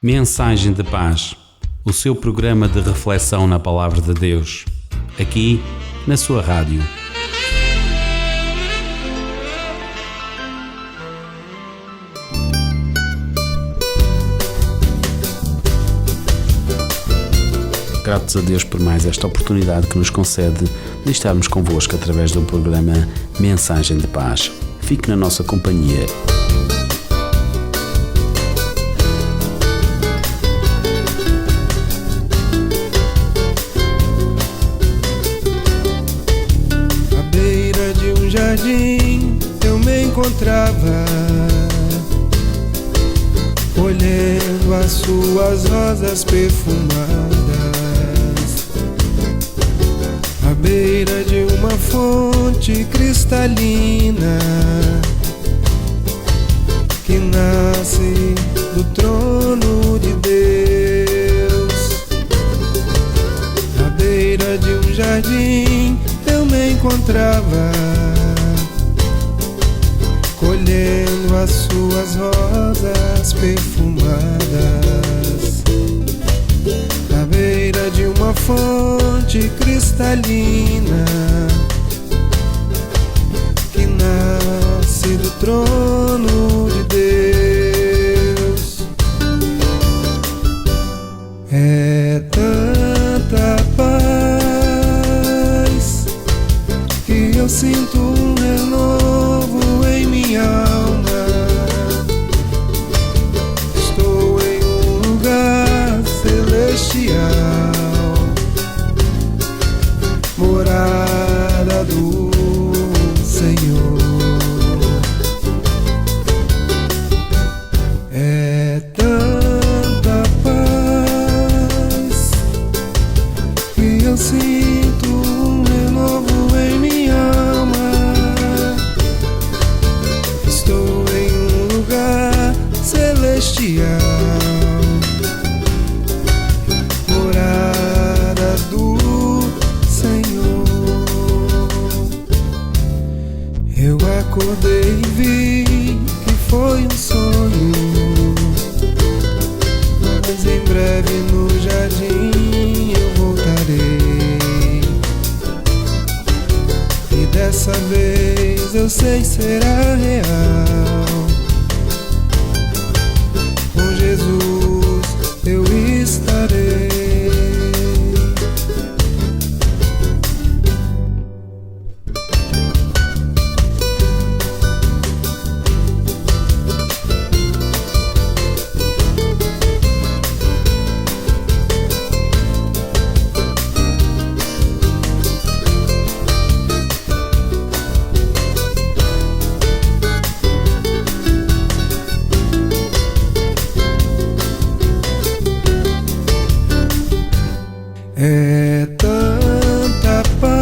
Mensagem de Paz, o seu programa de reflexão na Palavra de Deus, aqui na sua rádio. Gratos a Deus por mais esta oportunidade que nos concede de estarmos convosco através do programa Mensagem de Paz. Fique na nossa companhia. À beira de um jardim eu me encontrava, olhando as suas rosas perfumadas. À beira de uma fonte cristalina que nasce do trono de Deus. À beira de um jardim eu me encontrava, colhendo as suas rosas perfumadas. À beira de uma fonte cristalina que nasce do trono de Deus. É tanta paz que eu sinto um renovo em minha alma. Estou em um lugar celestial, morada do Senhor. É tanta paz que eu sinto um renovo em minha alma. Estou em um lugar celestial, morada do Senhor. Eu acordei e vi que foi um sonho, mas em breve no jardim eu voltarei. E dessa vez eu sei será real. Com Jesus eu estarei. É tanta paz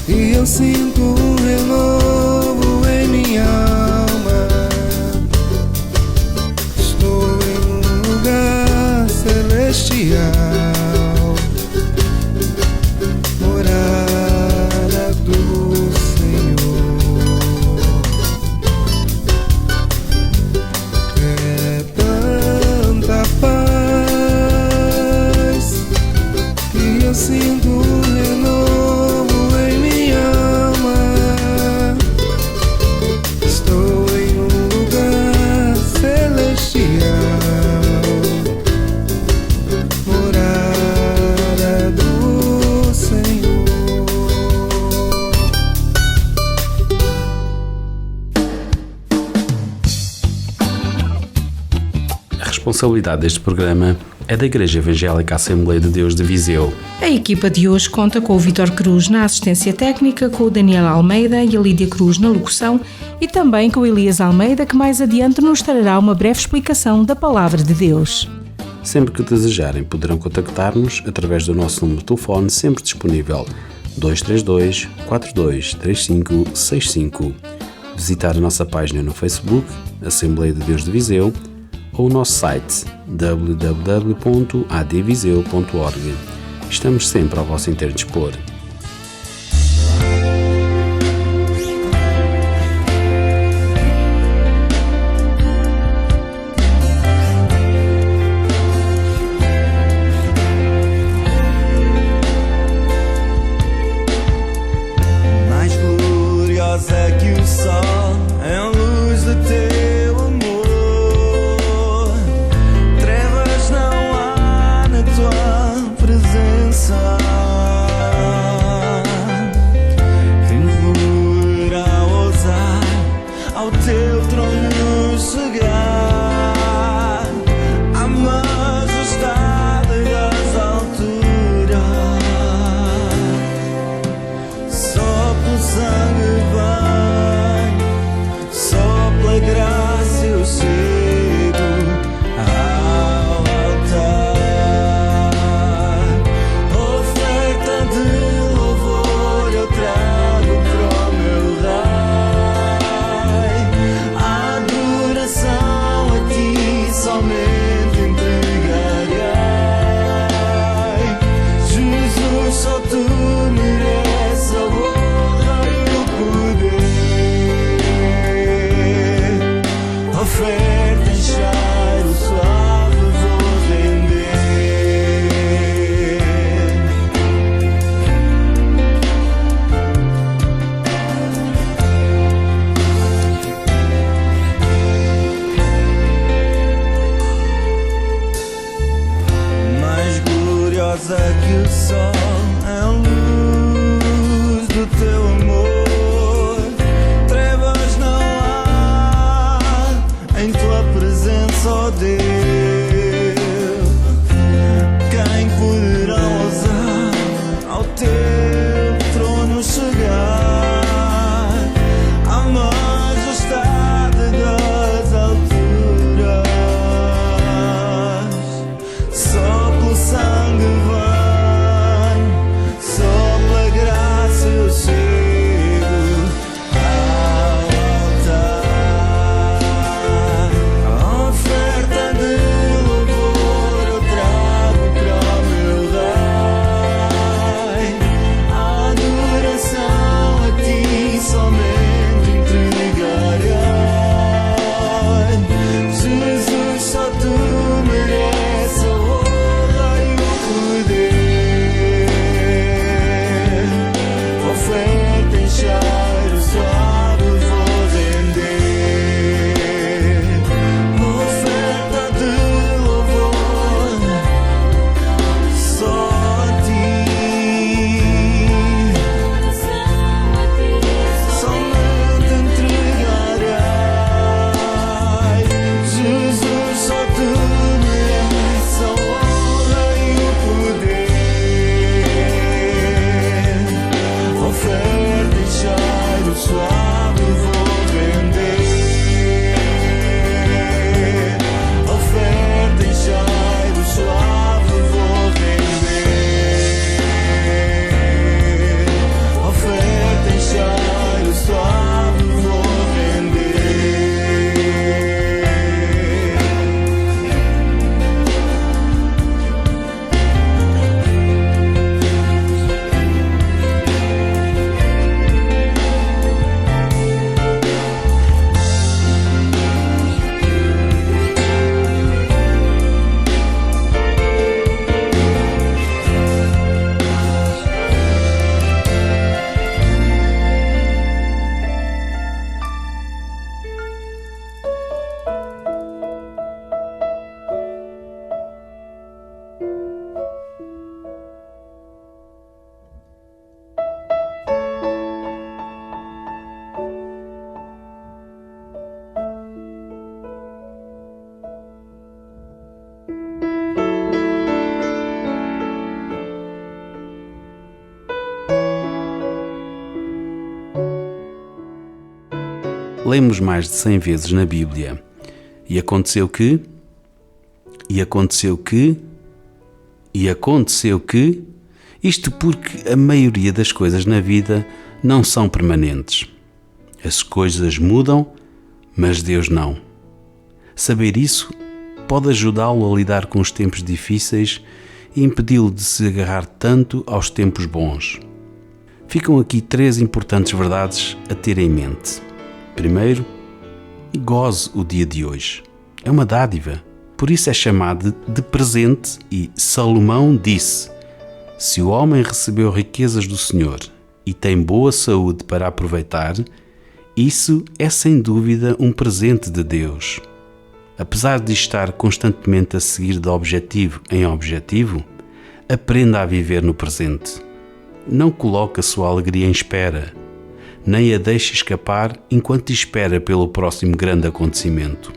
e eu sinto um renovo em minha alma. Estou em um lugar celestial, morada do Senhor. É tanta paz, eu sinto um renovo em minha alma. Estou em um lugar celestial, morada do Senhor. A responsabilidade deste programa é da Igreja Evangélica Assembleia de Deus de Viseu. A equipa de hoje conta com o Vítor Cruz na assistência técnica, com o Daniel Almeida e a Lídia Cruz na locução e também com o Elias Almeida, que mais adiante nos trará uma breve explicação da Palavra de Deus. Sempre que desejarem, poderão contactar-nos através do nosso número de telefone, sempre disponível, 232 4235 65. Visitar a nossa página no Facebook, Assembleia de Deus de Viseu, ou o nosso site www.adviseu.org. Estamos sempre ao vosso inteiro dispor. ao teu trono chegar, à majestade das alturas. Só pelo sangue vem, só pela graça eu chego ao altar. Oferta de louvor eu trago para o meu Rei. A adoração a ti somente entregarei. Jesus, só tu mereces a honra e o poder. Oferta em cheiro suave vou render. Mais gloriosa que o sol é a luz do teu amor. Trevas não há em tua presença, ó Deus. Quem poderá ousar ao teu trono chegar, à majestade das alturas. Só pelo sangue vem, só pela graça eu chego ao altar. A oferta de louvor eu trago para o meu Rei. A adoração a ti somente entregarei. Jesus, só tu mereces a honra e o poder. Oferta em cheiro suave vou render. Oferta de louvor só a ti. Somente entregarei. Jesus, só tu mereces a honra e o poder. Oferta em cheiro suave vou render. Oferta em cheiro suave vou render. Oferta em cheiro suave vou render. Lemos mais de 100 vezes na Bíblia. E aconteceu que... Isto porque a maioria das coisas na vida não são permanentes. As coisas mudam, mas Deus não. Saber isso pode ajudá-lo a lidar com os tempos difíceis e impedi-lo de se agarrar tanto aos tempos bons. Ficam aqui 3 importantes verdades a ter em mente. Primeiro, goze o dia de hoje. É uma dádiva, por isso é chamado de presente e Salomão disse: se o homem recebeu riquezas do Senhor e tem boa saúde para aproveitar, isso é sem dúvida um presente de Deus. Apesar de estar constantemente a seguir de objetivo em objetivo, aprenda a viver no presente. Não coloque a sua alegria em espera. nem a deixe escapar enquanto espera pelo próximo grande acontecimento.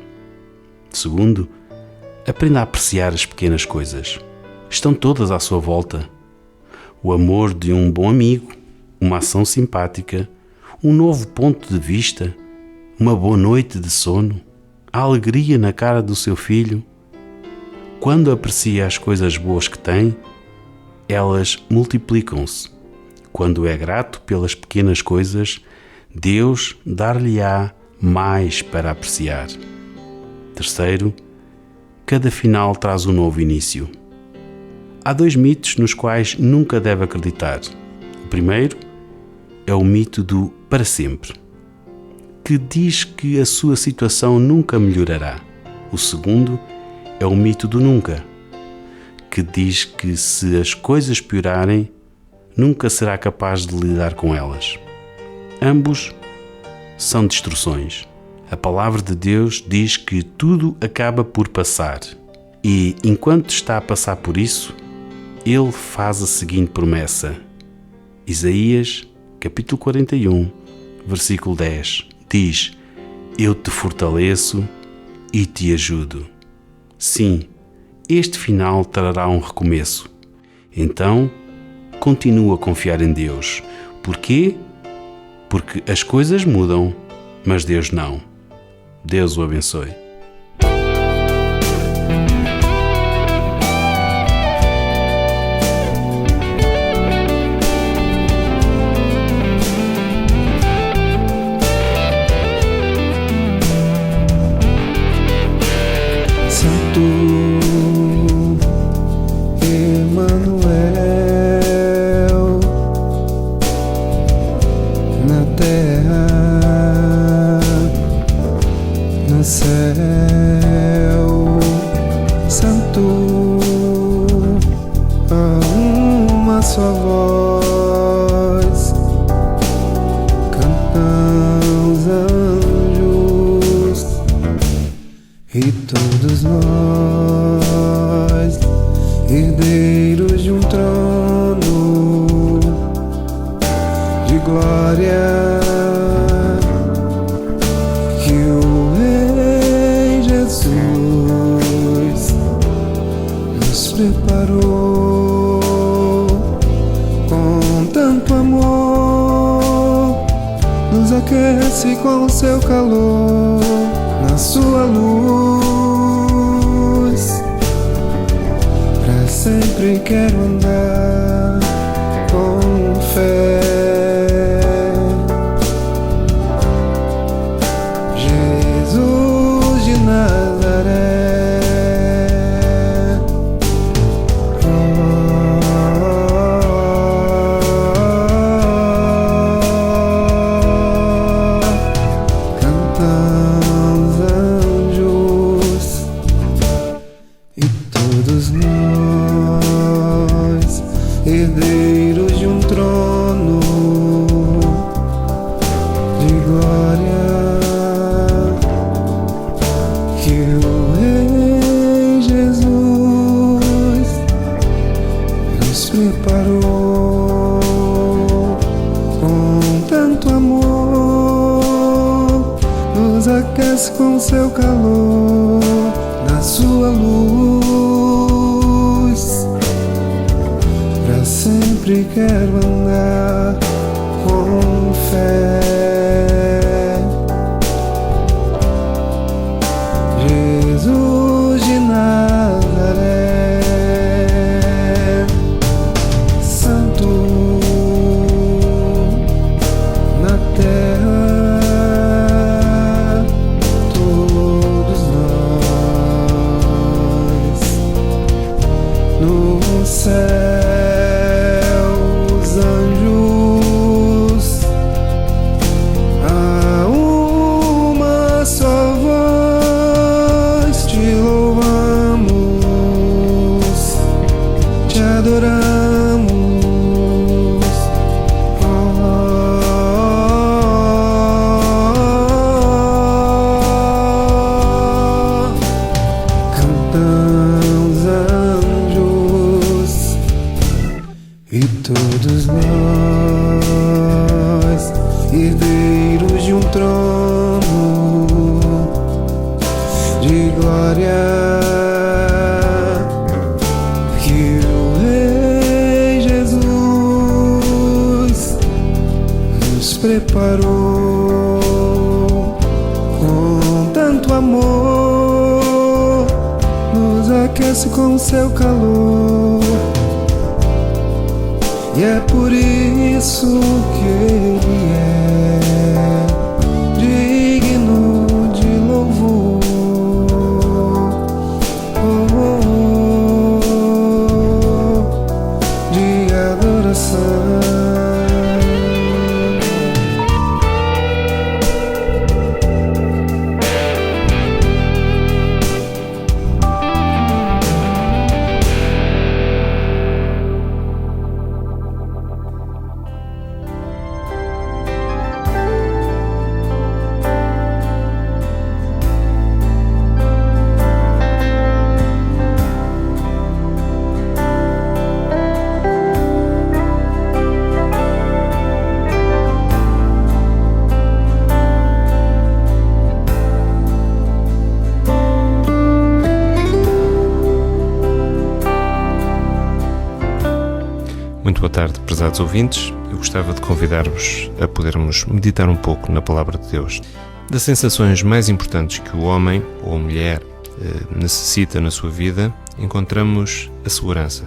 Segundo, aprenda a apreciar as pequenas coisas. Estão todas à sua volta. O amor de um bom amigo, uma ação simpática, um novo ponto de vista, uma boa noite de sono, a alegria na cara do seu filho. Quando aprecia as coisas boas que tem, elas multiplicam-se. Quando é grato pelas pequenas coisas, Deus dar-lhe-á mais para apreciar. Terceiro, cada final traz um novo início. Há 2 mitos nos quais nunca deve acreditar. O primeiro é o mito do para sempre, que diz que a sua situação nunca melhorará. O segundo é o mito do nunca, que diz que se as coisas piorarem, nunca será capaz de lidar com elas. Ambos são destruções. A palavra de Deus diz que tudo acaba por passar e, enquanto está a passar por isso, Ele faz a seguinte promessa. Isaías, capítulo 41, versículo 10, diz: Eu te fortaleço e te ajudo. Sim, este final trará um recomeço. Então, continua a confiar em Deus. Porquê? Porque as coisas mudam, mas Deus não. Deus o abençoe. Santo Emmanuel, na terra, no céu, Santo, a uma só voz, cantam os anjos e todos nós, herdeiros de um trono de glória, que o Rei Jesus nos preparou com tanto amor, nos aquece com seu calor, na sua luz. Pra sempre quero andar com fé. Jesus de Nazaré, cantam os anjos e todos nós, herdeiros de um trono de glória, que o Rei Jesus nos preparou com tanto amor, nos aquece com seu calor, na sua luz. Pra sempre quero andar com fé. Jesus de Nazaré, Santo na terra, todos nós no céu, os anjos tanto amor, nos aquece com seu calor. E é por isso que Ele é digno de louvor. De adoração. Muito boa tarde, prezados ouvintes. Eu gostava de convidar-vos a podermos meditar um pouco na Palavra de Deus. Das sensações mais importantes que o homem ou a mulher necessita na sua vida, encontramos a segurança.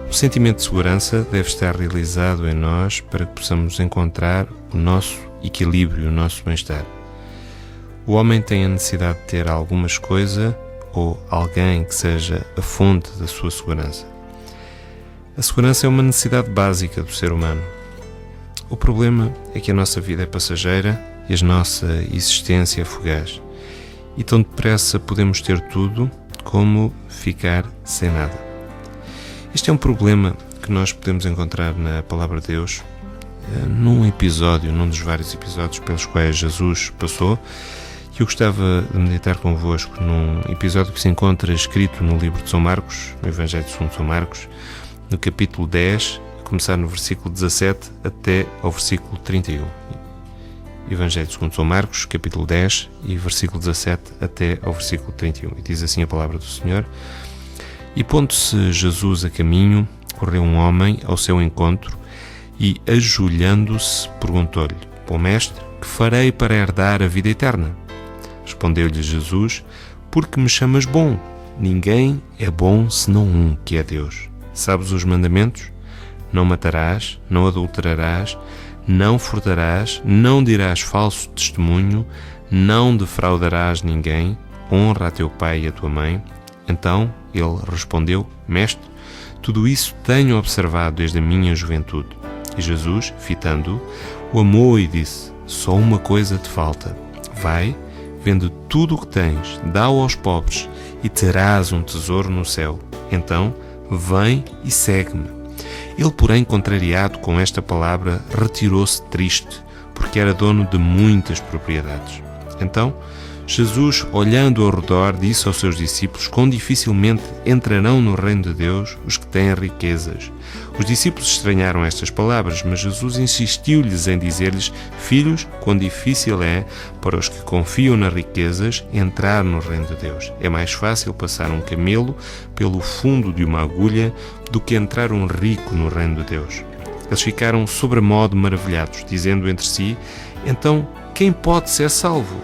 O sentimento de segurança deve estar realizado em nós para que possamos encontrar o nosso equilíbrio, o nosso bem-estar. O homem tem a necessidade de ter algumas coisas ou alguém que seja a fonte da sua segurança. A segurança é uma necessidade básica do ser humano. O problema é que a nossa vida é passageira e a nossa existência é fugaz. E tão depressa podemos ter tudo como ficar sem nada. Este é um problema que nós podemos encontrar na Palavra de Deus, num dos vários episódios pelos quais Jesus passou. E eu gostava de meditar convosco num episódio que se encontra escrito no livro de São Marcos, no Evangelho segundo São Marcos, no capítulo 10, a começar no versículo 17 até ao versículo 31. Evangelho segundo São Marcos, capítulo 10 e versículo 17 até ao versículo 31. E diz assim a palavra do Senhor: E pondo-se Jesus a caminho, correu um homem ao seu encontro e, ajoelhando-se, perguntou-lhe: Bom mestre, que farei para herdar a vida eterna? Respondeu-lhe Jesus: Por que me chamas bom? Ninguém é bom senão um, que é Deus. Sabes os mandamentos? Não matarás, não adulterarás, não furtarás, não dirás falso testemunho, não defraudarás ninguém, honra a teu pai e a tua mãe. Então ele respondeu: Mestre, tudo isso tenho observado desde a minha juventude. E Jesus, fitando-o, o amou e disse: Só uma coisa te falta. Vai, vende tudo o que tens, dá-o aos pobres, e terás um tesouro no céu. Então vem e segue-me. Ele, porém, contrariado com esta palavra, retirou-se triste, porque era dono de muitas propriedades. Então, Jesus, olhando ao redor, disse aos seus discípulos: Quão dificilmente entrarão no reino de Deus os que têm riquezas. Os discípulos estranharam estas palavras, mas Jesus insistiu-lhes em dizer-lhes: Filhos, quão difícil é para os que confiam nas riquezas entrar no reino de Deus. É mais fácil passar um camelo pelo fundo de uma agulha do que entrar um rico no reino de Deus. Eles ficaram sobremodo maravilhados, dizendo entre si: Então, quem pode ser salvo?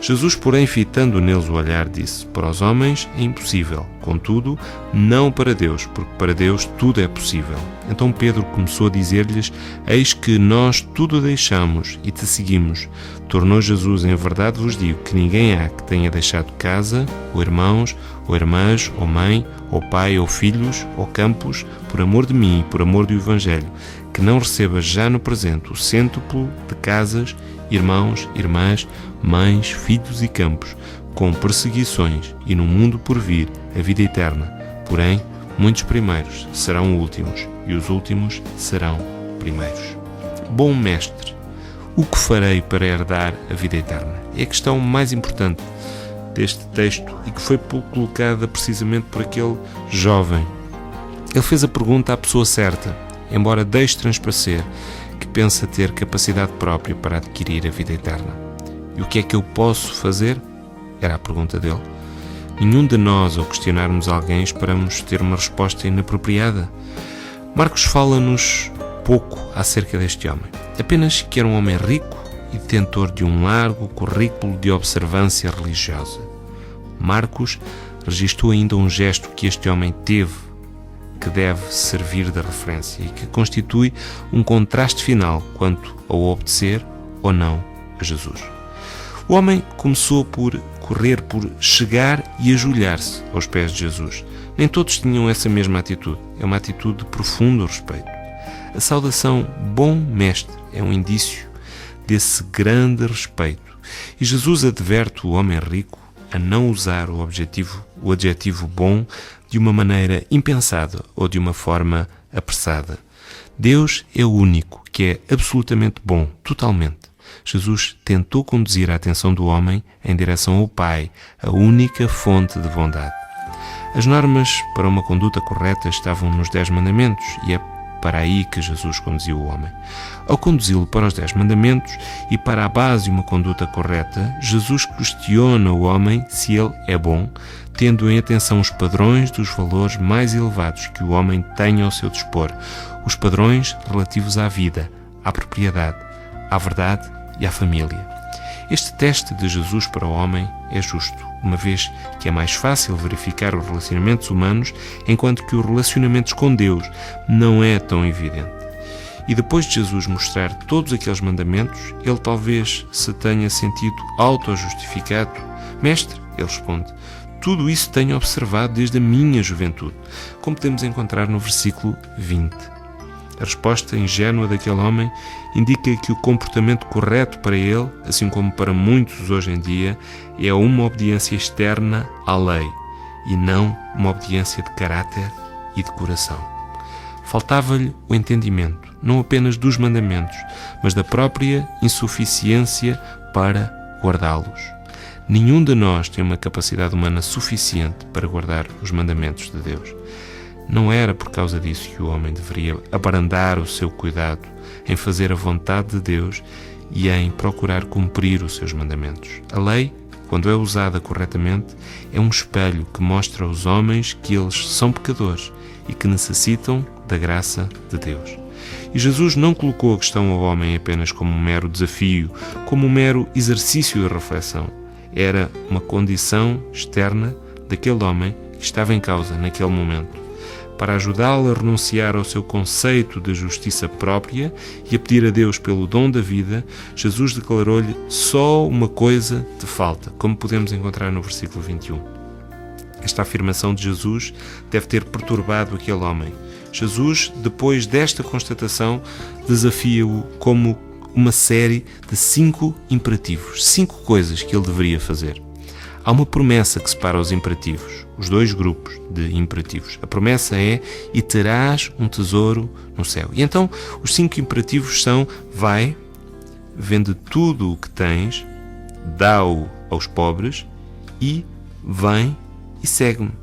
Jesus, porém, fitando neles o olhar, disse: Para os homens é impossível, contudo, não para Deus, porque para Deus tudo é possível. Então Pedro começou a dizer-lhes: Eis que nós tudo deixamos e te seguimos. Tornou Jesus: Em verdade vos digo que ninguém há que tenha deixado casa, ou irmãos, ou irmãs, ou mãe, ou pai, ou filhos, ou campos, por amor de mim e por amor do Evangelho, que não receba já no presente o cêntuplo de casas, irmãos, irmãs, mães, filhos e campos, com perseguições, e no mundo por vir a vida eterna. Porém, muitos primeiros serão últimos, e os últimos serão primeiros. Bom mestre, o que farei para herdar a vida eterna? É a questão mais importante deste texto e que foi colocada precisamente por aquele jovem. Ele fez a pergunta à pessoa certa, embora deixe transparecer que pensa ter capacidade própria para adquirir a vida eterna. E o que é que eu posso fazer? Era a pergunta dele. Nenhum de nós, ao questionarmos alguém, esperamos ter uma resposta inapropriada. Marcos fala-nos pouco acerca deste homem. Apenas que era um homem rico, e detentor de um largo currículo de observância religiosa. Marcos registrou ainda um gesto que este homem teve, que deve servir de referência e que constitui um contraste final quanto ao obedecer ou não a Jesus. O homem começou por correr, por chegar e ajoelhar-se aos pés de Jesus. Nem todos tinham essa mesma atitude. É uma atitude de profundo respeito. A saudação bom mestre é um indício desse grande respeito. E Jesus adverte o homem rico a não usar o adjetivo bom de uma maneira impensada ou de uma forma apressada. Deus é o único que é absolutamente bom, totalmente. Jesus tentou conduzir a atenção do homem em direção ao Pai, a única fonte de bondade. As normas para uma conduta correta estavam nos 10 mandamentos e é para aí que Jesus conduziu o homem. Ao conduzi-lo para os 10 mandamentos e para a base de uma conduta correta, Jesus questiona o homem se ele é bom, tendo em atenção os padrões dos valores mais elevados que o homem tem ao seu dispor, os padrões relativos à vida, à propriedade, à verdade e à família. Este teste de Jesus para o homem é justo, uma vez que é mais fácil verificar os relacionamentos humanos, enquanto que os relacionamentos com Deus não é tão evidente. E depois de Jesus mostrar todos aqueles mandamentos, ele talvez se tenha sentido auto-justificado. Mestre, ele responde, tudo isso tenho observado desde a minha juventude, como podemos encontrar no versículo 20. A resposta ingênua daquele homem indica que o comportamento correto para ele, assim como para muitos hoje em dia, é uma obediência externa à lei e não uma obediência de caráter e de coração. Faltava-lhe o entendimento, não apenas dos mandamentos, mas da própria insuficiência para guardá-los. Nenhum de nós tem uma capacidade humana suficiente para guardar os mandamentos de Deus. Não era por causa disso que o homem deveria abrandar o seu cuidado em fazer a vontade de Deus e em procurar cumprir os seus mandamentos. A lei, quando é usada corretamente, é um espelho que mostra aos homens que eles são pecadores e que necessitam da graça de Deus. E Jesus não colocou a questão ao homem apenas como um mero desafio, como um mero exercício de reflexão. Era uma condição externa daquele homem que estava em causa naquele momento. Para ajudá-lo a renunciar ao seu conceito de justiça própria e a pedir a Deus pelo dom da vida, Jesus declarou-lhe só uma coisa te falta, como podemos encontrar no versículo 21. Esta afirmação de Jesus deve ter perturbado aquele homem. Jesus, depois desta constatação, desafia-o como uma série de 5 imperativos, 5 coisas que ele deveria fazer. Há uma promessa que separa os imperativos, os 2 grupos de imperativos. A promessa é, e terás um tesouro no céu. E então, os 5 imperativos são, vai, vende tudo o que tens, dá-o aos pobres, e vem e segue-me.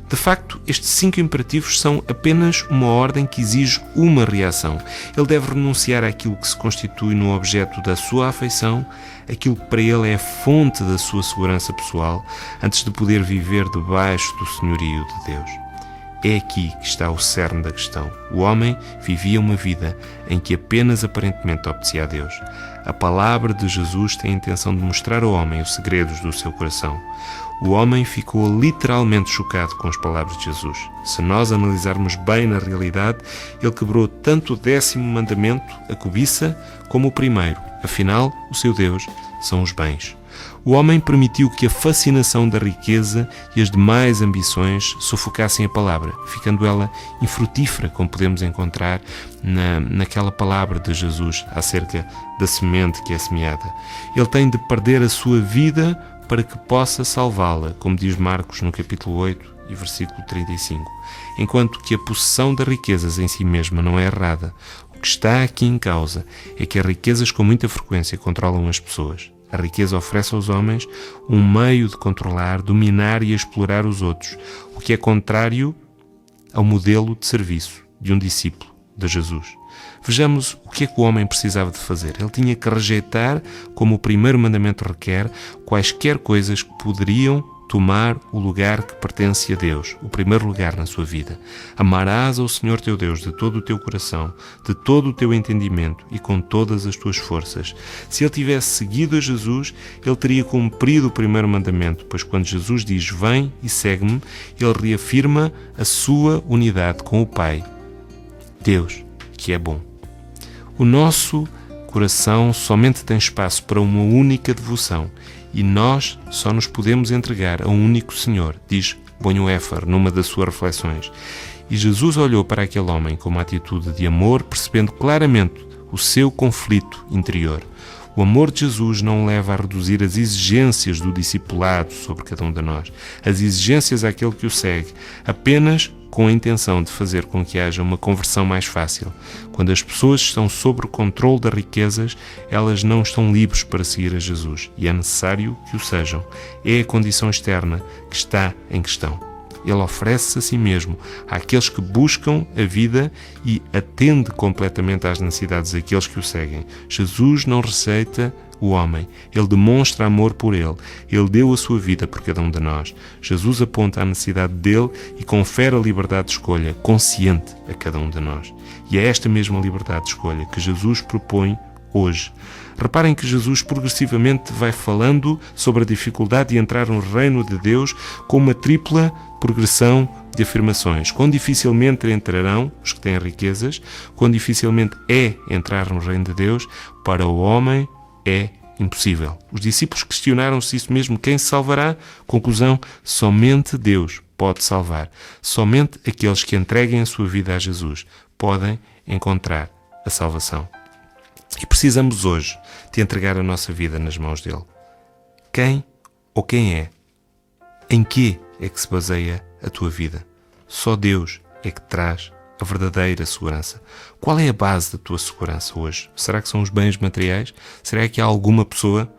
De facto, estes 5 imperativos são apenas uma ordem que exige uma reação. Ele deve renunciar àquilo que se constitui no objeto da sua afeição, aquilo que para ele é a fonte da sua segurança pessoal, antes de poder viver debaixo do senhorio de Deus. É aqui que está o cerne da questão. O homem vivia uma vida em que apenas aparentemente obedecia a Deus. A palavra de Jesus tem a intenção de mostrar ao homem os segredos do seu coração. O homem ficou literalmente chocado com as palavras de Jesus. Se nós analisarmos bem na realidade, ele quebrou tanto o 10º mandamento, a cobiça, como o primeiro. Afinal, o seu Deus são os bens. O homem permitiu que a fascinação da riqueza e as demais ambições sufocassem a palavra, ficando ela infrutífera, como podemos encontrar naquela palavra de Jesus acerca da semente que é semeada. Ele tem de perder a sua vida para que possa salvá-la, como diz Marcos no capítulo 8 e versículo 35. Enquanto que a possessão das riquezas em si mesma não é errada, o que está aqui em causa é que as riquezas com muita frequência controlam as pessoas. A riqueza oferece aos homens um meio de controlar, dominar e explorar os outros, o que é contrário ao modelo de serviço de um discípulo de Jesus. Vejamos o que é que o homem precisava de fazer. Ele tinha que rejeitar, como o primeiro mandamento requer, quaisquer coisas que poderiam tomar o lugar que pertence a Deus, o primeiro lugar na sua vida. Amarás ao Senhor teu Deus de todo o teu coração, de todo o teu entendimento e com todas as tuas forças. Se ele tivesse seguido a Jesus, ele teria cumprido o primeiro mandamento, pois quando Jesus diz: vem e segue-me, ele reafirma a sua unidade com o Pai, Deus, que é bom. O nosso coração somente tem espaço para uma única devoção e nós só nos podemos entregar a um único Senhor, diz Bonhoeffer numa das suas reflexões. E Jesus olhou para aquele homem com uma atitude de amor, percebendo claramente o seu conflito interior. O amor de Jesus não leva a reduzir as exigências do discipulado sobre cada um de nós, as exigências àquele que o segue, apenas com a intenção de fazer com que haja uma conversão mais fácil. Quando as pessoas estão sob o controle das riquezas, elas não estão livres para seguir a Jesus e é necessário que o sejam. É a condição externa que está em questão. Ele oferece-se a si mesmo àqueles que buscam a vida e atende completamente às necessidades daqueles que o seguem. Jesus não rejeita o homem, ele demonstra amor por ele, ele deu a sua vida por cada um de nós. Jesus aponta a necessidade dele e confere a liberdade de escolha consciente a cada um de nós. E é esta mesma liberdade de escolha que Jesus propõe hoje. Reparem que Jesus progressivamente vai falando sobre a dificuldade de entrar no reino de Deus com uma tripla progressão de afirmações. Quão dificilmente entrarão os que têm riquezas, quão dificilmente é entrar no reino de Deus, para o homem é impossível. Os discípulos questionaram-se isso mesmo: quem se salvará? Conclusão: somente Deus pode salvar. Somente aqueles que entreguem a sua vida a Jesus podem encontrar a salvação. E precisamos hoje de entregar a nossa vida nas mãos dele. Quem ou quem é? Em que é que se baseia a tua vida? Só Deus é que traz a verdadeira segurança. Qual é a base da tua segurança hoje? Será que são os bens materiais? Será que há alguma pessoa?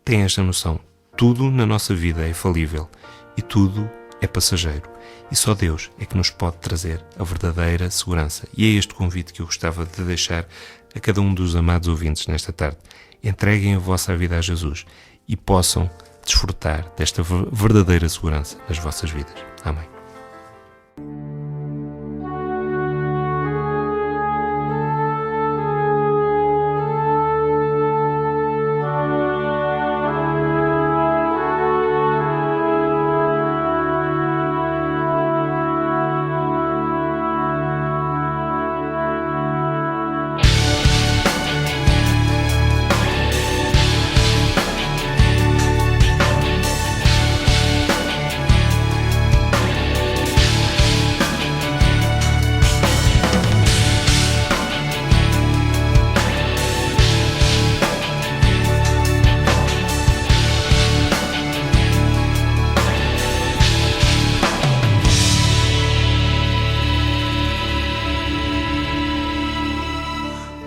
Tem esta noção. Tudo na nossa vida é falível e tudo é passageiro. E só Deus é que nos pode trazer a verdadeira segurança. E é este convite que eu gostava de deixar a cada um dos amados ouvintes nesta tarde. Entreguem a vossa vida a Jesus e possam desfrutar desta verdadeira segurança nas vossas vidas. Amém.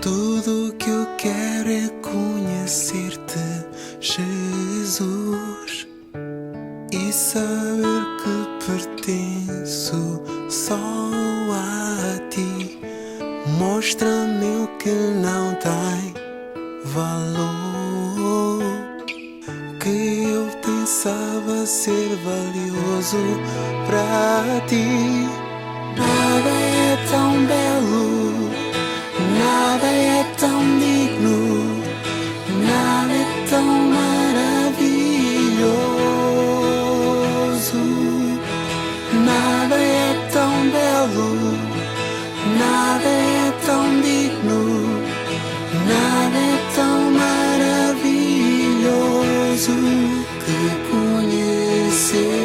Tudo que eu quero é conhecer-te, Jesus, e saber que pertenço só a ti. Mostra-me o que não tem valor, que eu pensava ser valioso para ti. Nada é tão belo, nada é tão digno, nada é tão maravilhoso, nada é tão belo, nada é tão digno, nada é tão maravilhoso que conhecer.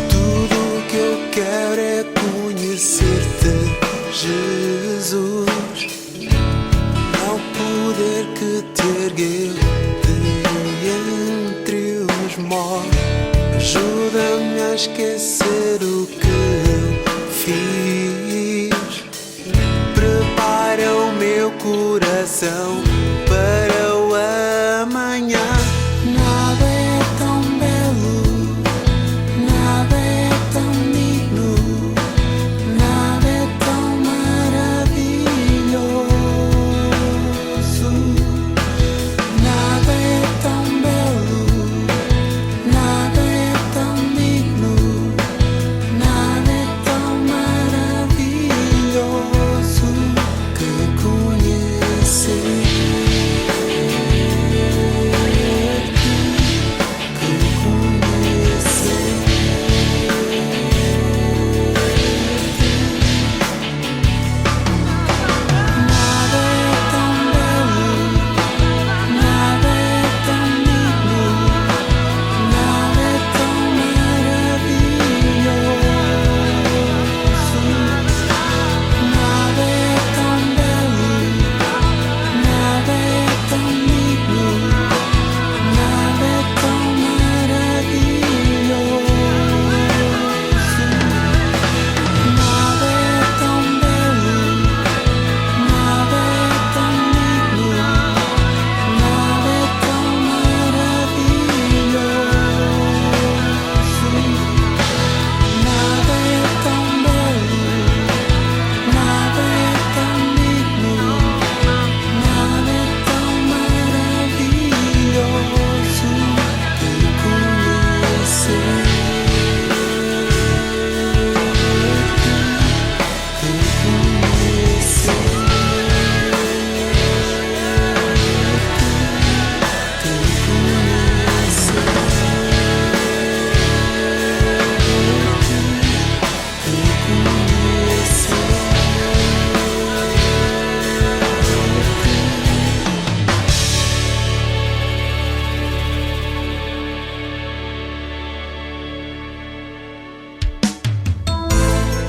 Tudo que eu quero é conhecer-te, Jesus, ao poder que te ergueu de entre os mortos. Ajuda-me a esquecer o que eu fiz, prepara o meu coração para o amanhã. Nada é tão belo, nada é tão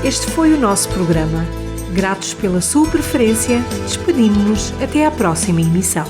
Este foi o nosso programa. Gratos pela sua preferência, despedimos-nos até à próxima emissão.